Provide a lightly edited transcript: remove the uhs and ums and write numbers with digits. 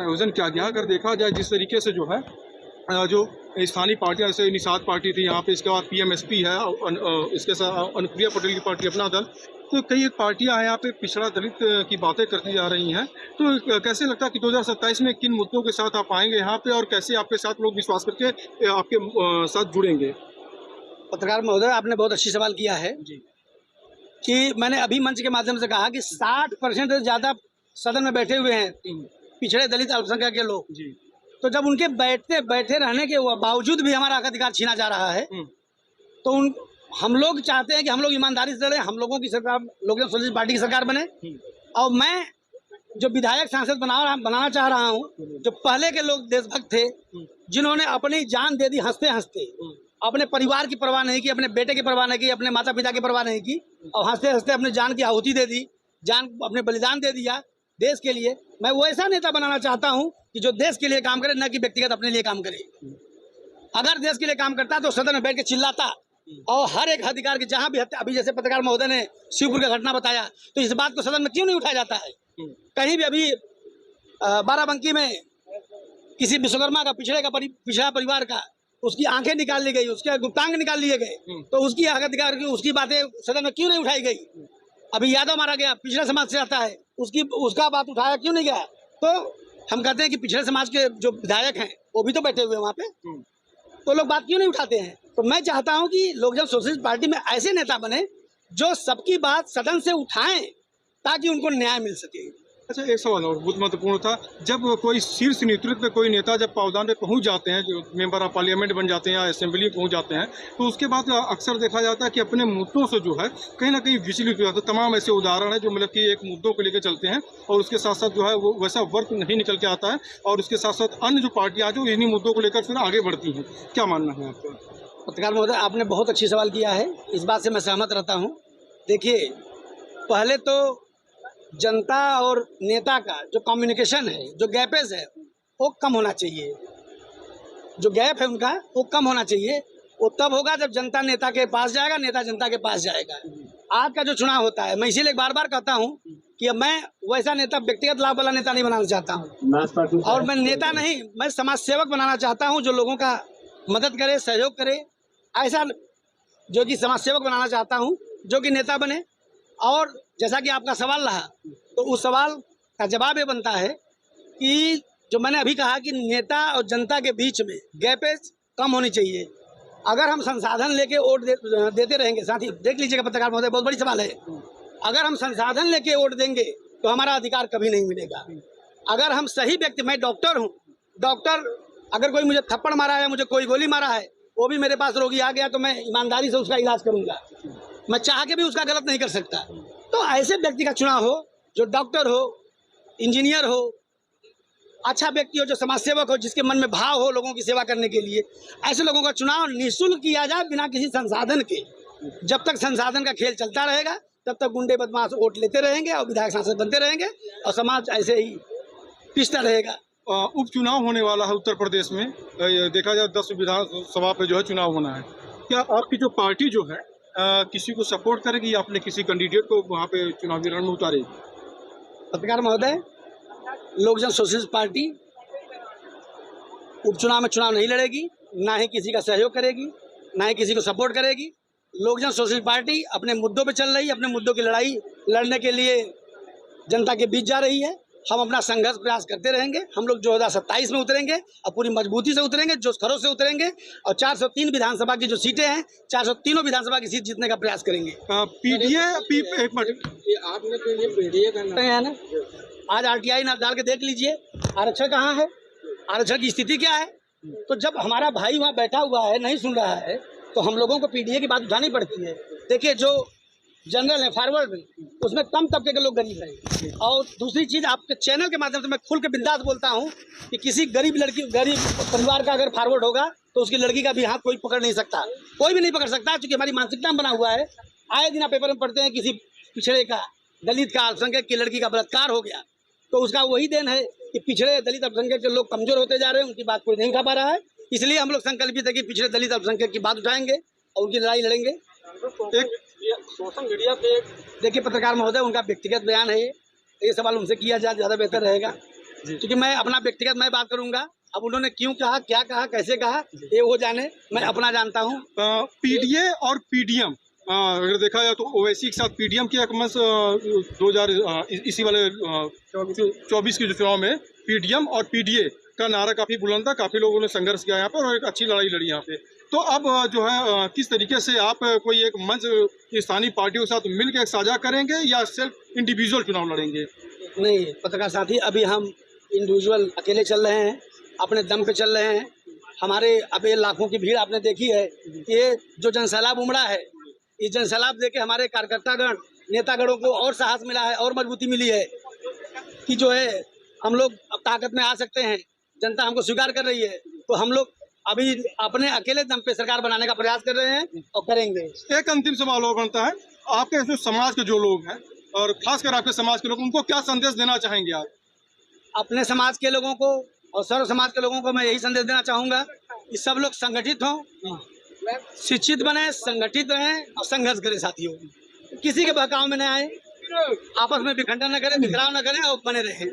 आयोजन किया गया। अगर देखा जाए जिस तरीके से जो है जो स्थानीय पार्टियां जैसे निषाद पार्टी थी यहाँ पे, इसके बाद पीएमएसपी है, इसके साथ अनुप्रिया पटेल की पार्टी अपना दल, तो कई पार्टियां हैं यहाँ पे पिछड़ा दलित की बातें करती जा रही हैं। तो कैसे लगता है कि 2027 में किन मुद्दों के साथ आप आएंगे यहाँ पे और कैसे आपके साथ लोग विश्वास करके आपके साथ जुड़ेंगे? पत्रकार महोदय, आपने बहुत अच्छी सवाल किया है जी। कि मैंने अभी मंच के माध्यम से कहा कि 60% से ज़्यादा सदन में बैठे हुए हैं पिछड़े दलित अल्पसंख्यक के लोग। जी। तो जब उनके बैठे रहने के बावजूद भी हमारा हक अधिकार छीना जा रहा है, तो हम लोग चाहते हैं कि हम लोग ईमानदारी से लड़े, हम लोगों की सरकार लोक जन सोशलिस्ट पार्टी की सरकार बने। और मैं जो विधायक सांसद बनाना चाह रहा हूँ, जो पहले के लोग देशभक्त थे, जिन्होंने अपनी जान दे दी हंसते हंसते, अपने परिवार की परवाह नहीं की, अपने बेटे की परवाह नहीं की, अपने माता पिता की परवाह नहीं की, और हंसते हंसते अपनी जान की आहुति दे दी, जान अपने बलिदान दे दिया देश के लिए। मैं वो ऐसा नेता बनाना चाहता हूं कि जो देश के लिए काम करे, न कि व्यक्तिगत अपने लिए काम करे। अगर देश के लिए काम करता तो सदन में बैठ के चिल्लाता और हर एक अधिकार की, जहां भी हत्या, अभी जैसे पत्रकार महोदय ने शिवपुर का घटना बताया, तो इस बात को सदन में क्यों नहीं उठाया जाता है? कहीं भी अभी बाराबंकी में किसी विश्वकर्मा का पिछड़ा परिवार का उसकी आंखें निकाल ली गई, उसके गुप्तांग निकाल लिए गए, तो उसकी हक अधिकार की उसकी बातें सदन में क्यों नहीं उठाई गई? अभी यादव मारा गया, पिछड़ा समाज से आता है, उसका बात उठाया क्यों नहीं गया? तो हम कहते हैं कि पिछड़े समाज के जो विधायक हैं वो भी तो बैठे हुए हैं वहाँ पे, तो लोग बात क्यों नहीं उठाते हैं? तो मैं चाहता हूँ कि लोक जन सोशलिस्ट पार्टी में ऐसे नेता बने जो सबकी बात सदन से उठाएं ताकि उनको न्याय मिल सके। अच्छा, एक सवाल और बहुत महत्वपूर्ण था। जब कोई शीर्ष नेतृत्व, कोई नेता जब पावदान पे पहुंच जाते हैं, जो मेंबर ऑफ पार्लियामेंट बन जाते हैं या असेंबली में पहुंच जाते हैं, तो उसके बाद अक्सर देखा जाता है कि अपने मुद्दों से जो है कहीं ना कहीं विचलित हो जाता है। तमाम ऐसे उदाहरण है जो मतलब कि एक मुद्दों को लेकर चलते हैं और उसके साथ साथ जो है वो वैसा वर्क नहीं निकल के आता है, और उसके साथ साथ अन्य जो पार्टियाँ जो इन्हीं मुद्दों को लेकर फिर आगे बढ़ती हैं। क्या मानना है आपका? पत्रकार महोदय, आपने बहुत अच्छी सवाल किया है, इस बात से मैं सहमत रहता हूँ। देखिए, पहले तो जनता और नेता का जो कम्युनिकेशन है, जो गैपेज है, वो कम होना चाहिए। जो गैप है उनका वो कम होना चाहिए। वो तब होगा जब जनता नेता के पास जाएगा, नेता जनता के पास जाएगा। आज का जो चुनाव होता है, मैं इसीलिए बार बार कहता हूँ कि अब मैं वैसा नेता, व्यक्तिगत लाभ वाला नेता नहीं बनाना चाहता हूँ, और मैं नेता नहीं, मैं समाज सेवक बनाना चाहता हूँ जो लोगों का मदद करे, सहयोग करे। ऐसा जो कि समाज सेवक बनाना चाहता हूँ जो कि नेता बने। और जैसा कि आपका सवाल रहा, तो उस सवाल का जवाब ये बनता है कि जो मैंने अभी कहा कि नेता और जनता के बीच में गैपेज कम होनी चाहिए। अगर हम संसाधन लेके वोट देते रहेंगे, साथ ही देख लीजिएगा पत्रकार महोदय, बहुत बड़ी सवाल है, अगर हम संसाधन लेके वोट देंगे तो हमारा अधिकार कभी नहीं मिलेगा। अगर हम सही व्यक्ति, मैं डॉक्टर हूँ, डॉक्टर अगर कोई मुझे थप्पड़ मारा है, मुझे कोई गोली मारा है, वो भी मेरे पास रोगी आ गया तो मैं ईमानदारी से उसका इलाज करूंगा, मैं चाह के भी उसका गलत नहीं कर सकता। तो ऐसे व्यक्ति का चुनाव हो जो डॉक्टर हो, इंजीनियर हो, अच्छा व्यक्ति हो, जो समाज सेवक हो, जिसके मन में भाव हो लोगों की सेवा करने के लिए, ऐसे लोगों का चुनाव निःशुल्क किया जाए, बिना किसी संसाधन के। जब तक संसाधन का खेल चलता रहेगा तब तक गुंडे बदमाश वोट लेते रहेंगे और विधायक सांसद बनते रहेंगे और समाज ऐसे ही पिसता रहेगा। उपचुनाव होने वाला है उत्तर प्रदेश में, देखा जाए 10 विधानसभा पे जो है चुनाव होना है। क्या आपकी जो पार्टी जो है किसी को सपोर्ट करेगी या अपने किसी कैंडिडेट को वहाँ पे चुनावी रण में उतारेगी? पत्रकार महोदय, लोक जन सोशलिस्ट पार्टी उपचुनाव में चुनाव नहीं लड़ेगी, ना ही किसी का सहयोग करेगी, ना ही किसी को सपोर्ट करेगी। लोक जन सोशलिस्ट पार्टी अपने मुद्दों पे चल रही है, अपने मुद्दों की लड़ाई लड़ने के लिए जनता के बीच जा रही है। हम अपना संघर्ष प्रयास करते रहेंगे। हम लोग 2027 में उतरेंगे और पूरी मजबूती से उतरेंगे, जोश खरोश से उतरेंगे, और 403 विधानसभा की जो सीटें हैं, 403 विधानसभा की सीट जीतने का प्रयास करेंगे। आपने तो ये पीडीए का ना, आज आरटीआई ना डाल के देख लीजिए, आरक्षण कहाँ है, आरक्षण की स्थिति क्या है। तो जब हमारा भाई वहाँ बैठा हुआ है, नहीं सुन रहा है, तो हम लोगों को पीडीए की बात उठानी पड़ती है। देखिए, जो जनरल है, फॉरवर्ड, उसमें कम तबके के लोग गरीब हैं। और दूसरी चीज़, आपके चैनल के माध्यम से मैं खुल के बिंदास बोलता हूँ कि किसी गरीब परिवार का अगर फॉरवर्ड होगा तो उसकी लड़की का भी हाथ कोई पकड़ नहीं सकता, कोई भी नहीं पकड़ सकता, क्योंकि हमारी मानसिकता में बना हुआ है। आए दिन आप पेपर में पढ़ते हैं किसी पिछड़े का, दलित का, अल्पसंख्यक की लड़की का बलात्कार हो गया, तो उसका वही देन है कि पिछड़े दलित अल्पसंख्यक के लोग कमजोर होते जा रहे हैं, उनकी बात कोई नहीं उठा पा रहा है। इसलिए हम लोग संकल्पित है कि पिछड़े दलित अल्पसंख्यक की बात उठाएंगे और उनकी लड़ाई लड़ेंगे। सोशल मीडिया पे देखिए पत्रकार महोदय, उनका व्यक्तिगत बयान है, ये सवाल उनसे किया जाए ज़्यादा बेहतर रहेगा। क्योंकि मैं अपना व्यक्तिगत मैं बात करूंगा। अब उन्होंने क्यों कहा, क्या कहा, कैसे कहा, ये वो जाने, मैं अपना जानता हूँ। पीडीए और पीडीएम अगर देखा जाए तो ओवैसी के साथ पीडीएम की एक मंच 2000 इसी वाले 24 के जो चुनाव में पीडीएम और पीडीए का नारा काफ़ी बुलंद था, काफ़ी लोगों ने संघर्ष किया यहाँ पर और एक अच्छी लड़ाई लड़ी यहाँ पे। तो अब जो है किस तरीके से आप कोई एक मंच स्थानीय पार्टियों के साथ मिलकर साझा करेंगे या सिर्फ इंडिविजुअल चुनाव लड़ेंगे? नहीं पत्रकार साथी, अभी हम इंडिविजुअल अकेले चल रहे हैं, अपने दम पे चल रहे हैं। हमारे अब ये लाखों की भीड़ आपने देखी है। ये जो जनसैलाब उमड़ा है, इस जनसैलाब देके हमारे कार्यकर्तागण, नेतागणों को और साहस मिला है और मजबूती मिली है कि जो है हम लोग अब ताकत में आ सकते हैं। जनता हमको स्वीकार कर रही है, तो हम लोग अभी अपने अकेले दम पे सरकार बनाने का प्रयास कर रहे हैं और करेंगे। एक अंतिम सवाल और बनता है, आपके जो समाज के जो लोग हैं और खासकर आपके समाज के लोग, उनको क्या संदेश देना चाहेंगे आप? अपने समाज के लोगों को और सर्व समाज के लोगों को मैं यही संदेश देना चाहूँगा कि सब लोग संगठित हों, शिक्षित बने, संगठित रहें और संघर्ष करें साथियों। किसी के बहकाव में न आए, आपस में विखंडन न करें, बिखराव न करें और बने रहें।